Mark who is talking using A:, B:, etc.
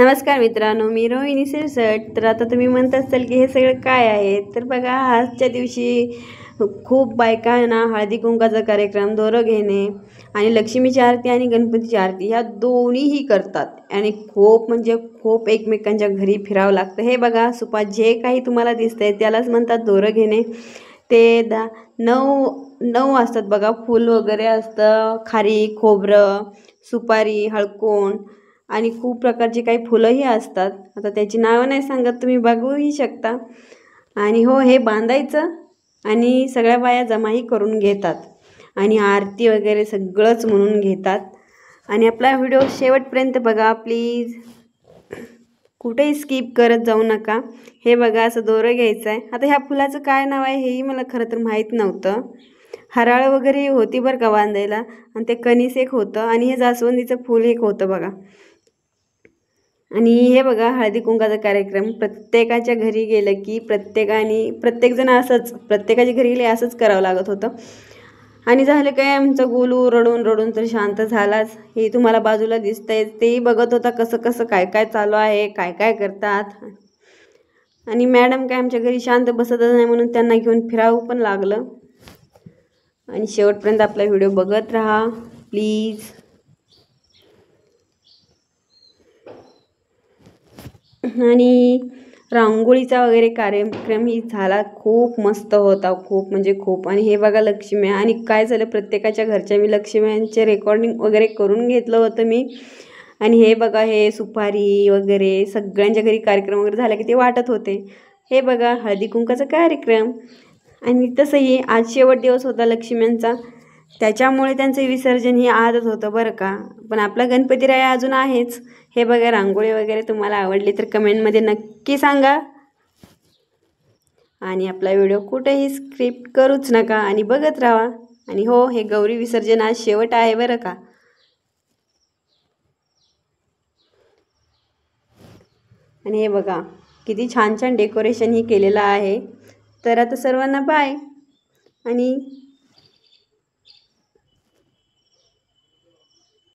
A: नमस्कार मित्रांनो, मी रोहिणी सिरसट। तर आता तुम्ही म्हणत असाल की हे सगळं काय आहे, तर बघा, आजच्या दिवशी खूप बायकांना हळदी कुंकाचा कार्यक्रम, दोरं घेणे आणि लक्ष्मीची आरती आणि गणपतीची आरती ह्या दोन्हीही करतात आणि खूप म्हणजे खूप एकमेकांच्या घरी फिरावं लागतं। हे बघा, सुपा जे काही तुम्हाला दिसतंय त्यालाच म्हणतात दोरं घेणे। ते 9 असतात बघा, फूल वगैरे असतं, खारी, खोबरं, सुपारी, हळकुंड आणि खूप प्रकारची काही फुलंही असतात। आता त्याची नावं नाही सांगत, तुम्ही बघूही शकता। आणि हो, हे बांधायचं आणि सगळ्या बाया जमाही करून घेतात आणि आरती वगैरे सगळंच म्हणून घेतात। आणि आपला व्हिडिओ शेवटपर्यंत बघा प्लीज, कुठेही स्किप करत जाऊ नका। हे बघा, असं दोरं घ्यायचं आहे। आता ह्या फुलाचं काय नाव आहे हेही मला खरं तर माहीत नव्हतं। हराळ वगैरे होती बरं का बांधायला, आणि ते कणीस एक होतं आणि हे जास्वंदीचं फूल एक होतं बघा। आणि हे बघा, हळदी कुंकाचा कार्यक्रम प्रत्येकाच्या घरी गेलं की प्रत्येकजण प्रत्येकाच्या घरी गेले असंच करावं लागत होतं। आणि झालं काय, आमचं गोलू रडून रडून तर शांत झालाच। हे तुम्हाला बाजूला दिसतंय, तेही बघत होता कसं कसं काय काय चालू आहे, काय काय करतात। आणि मॅडम काय आमच्या घरी शांत बसतच नाही, म्हणून त्यांना घेऊन फिरावं पण लागलं। आणि शेवटपर्यंत आपला व्हिडिओ बघत राहा प्लीज। आणि रांगोळीचा वगैरे कार्यक्रम ही झाला, खूप मस्त होता, खूप म्हणजे खूप। आणि हे बघा लक्ष्मी, आणि काय झालं, प्रत्येकाच्या घरच्या मी लक्ष्म्यांचे रेकॉर्डिंग वगैरे करून घेतलं होतं मी। आणि हे बघा, हे सुपारी वगैरे सगळ्यांच्या घरी कार्यक्रम वगैरे झाला की ते वाटत होते। हे बघा, हळदी कुंकाचा कार्यक्रम। आणि तसंही आज शेवट दिवस होता लक्ष्म्यांचा, त्याच्यामुळे त्यांचं विसर्जन ही आजच होतं बरं का। पण आपला गणपतीराया अजून आहेच। हे बघा, रांगोळी वगैरे तुम्हाला आवडली तर कमेंटमध्ये नक्की सांगा। आणि आपला व्हिडिओ कुठेही स्किप करूच नका आणि बघत राहा। आणि हो, हे गौरी विसर्जन आज शेवट आहे बरं का। आणि हे बघा, किती छान छान डेकोरेशन ही केलेलं आहे। तर आता सर्वांना बाय आणि